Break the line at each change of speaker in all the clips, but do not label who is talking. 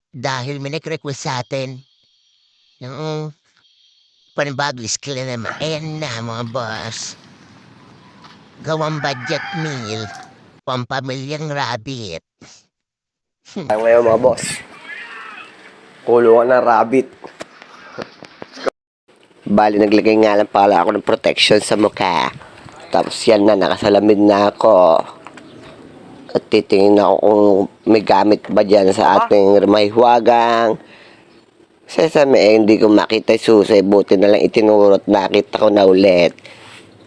Dahil may nag-request sa atin ng panibagong skill na naman. Ayan na mga boss. Gawang budget meal. Pampamilyang rabbit.
Tayo ngayon mga boss, kulungan ng rabbit. Bali naglagay nga lang pala ako ng protection sa mukha. Tapos yan na, nakasalamin na ako. At titingin ako kung may gamit ba dyan sa ating may huwagang sesame. Hindi ko makita yung susi, buti na lang itinurot, nakita ko na ulit.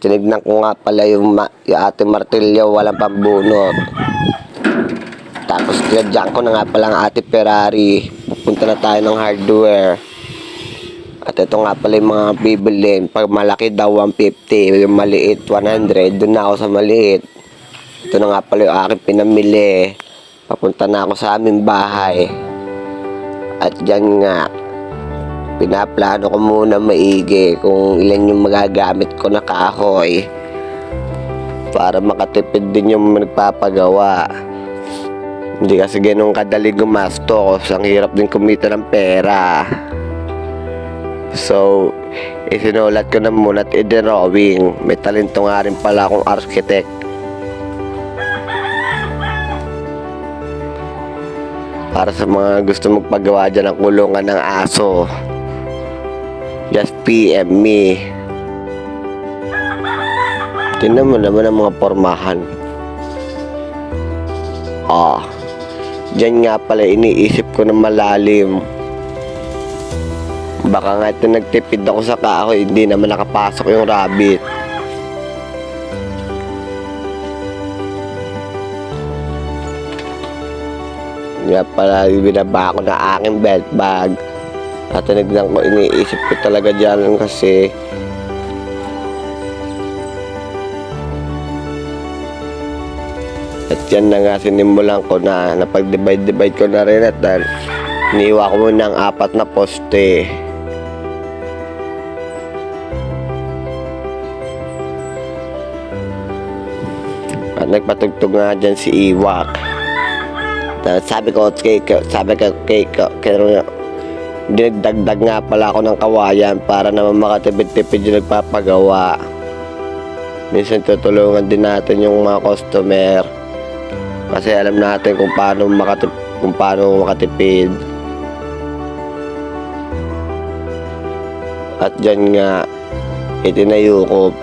Tinignan ko nga pala yung ating martilyo, walang pambunot. Tapos tinadyan ko na nga pala ang ating Ferrari. Pupunta na tayo ng hardware. At ito nga pala yung mga bibilin. Pag malaki daw 150, yung maliit 100, doon na ako sa maliit. Ito na nga pala yung aking pinamili. Papunta na ako sa aming bahay. At dyan nga, pinaplano ko muna maigi kung ilan yung magagamit ko na kahoy. Para makatipid din yung nagpapagawa. Hindi kasi ganun kadali gumastos. Ang hirap din kumita ng pera. So, isinulat ko na muna at i-drawing. May talento nga rin pala akong architect. Para sa mga gusto magpagawa dyan ng kulungan ng aso, just PM me. Tingnan mo naman ang mga pormahan. Diyan nga pala iniisip ko na malalim. Baka nga ito nagtipid ako sa kahoy, hindi naman nakapasok yung rabbit. Nga pala binaba ko na aking belt bag. At tinignan ko, iniisip ko talaga dyan kasi at yan na nga sinimulan ko na napag-divide ko na rin at iniiwa ko muna ng 4 na poste. At nagpatugtog nga dyan si Iwak. Sabi ko dinagdag nga pala ako ng kawayan para naman makatipid-tipid yung nagpapagawa. Minsan tutulungan din natin yung mga customer kasi alam natin kung paano makatipid. At dyan nga itinayo ko.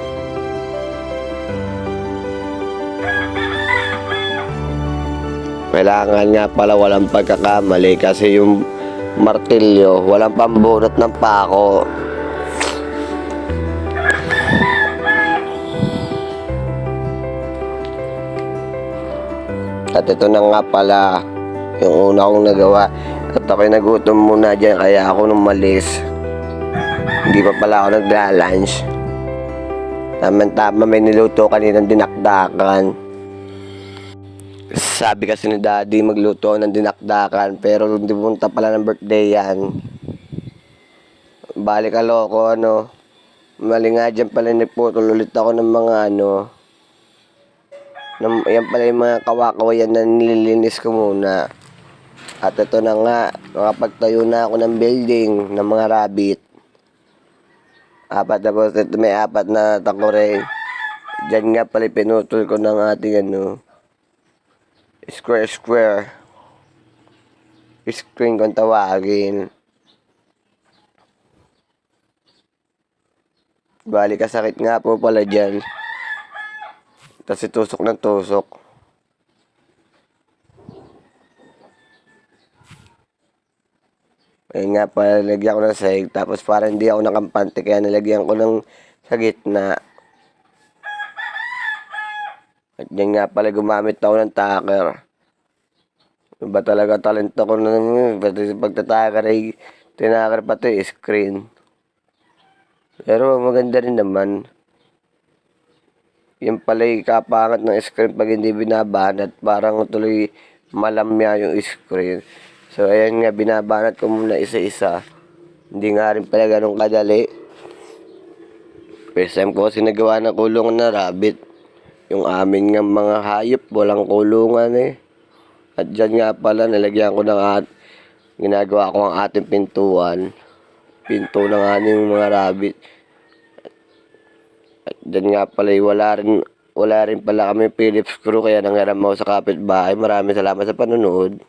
Kailangan nga pala walang pagkakamali kasi yung martilyo walang pambunot ng pako. At ito na nga pala yung una kong nagawa. At ako'y nagutom muna dyan kaya ako umalis. Hindi pa pala ako nagla-lunch. Tama-tama may niluto kaninang dinakdakan. Sabi kasi ni Daddy magluto ng dinakdakan pero hindi punta pala ng birthday yan. Balik aloko mali nga dyan pala nagputol ulit ako ng mga yan pala yung mga kawakawayan na nililinis ko muna. At ito na nga, nakapagtayo na ako ng building ng mga rabbit. Tapos ito may 4 na takore. Dyan nga pala pinutol ko ng ating square screen kung tawagin. Bali kasakit nga po pala dyan. Tapos itusok ng tusok. Ayun nga pala, nilagyan ko ng sahig. Tapos para hindi ako nakampante kaya nilagyan ko ng sa gitna. At yan nga pala gumamit ako ng tacker. Iba talaga talento ko na pati pagtatacker ay tinacker pati screen. Pero maganda rin naman. Yung pala yung kapangat ng screen pag hindi binabanat. Parang tuloy malamya yung screen. So ayan nga, binabanat ko muna isa-isa. Hindi nga rin pala ganun kadali. First time ko kasi nagawa ng kulungan na rabbit. Yung amin nga mga hayop, walang kulungan eh. At dyan nga pala, nilagyan ko ng ginagawa ko ang ating pintuan. Pinto ng aming mga rabbit. At dyan nga pala, wala rin pala kami Philips screw, kaya nangyaram ako sa kapitbahay. Maraming salamat sa panonood.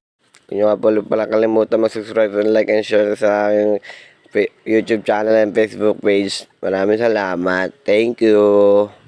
Kung nyo nga pala kalimutan mag-subscribe and like and share sa aking YouTube channel and Facebook page. Maraming salamat. Thank you.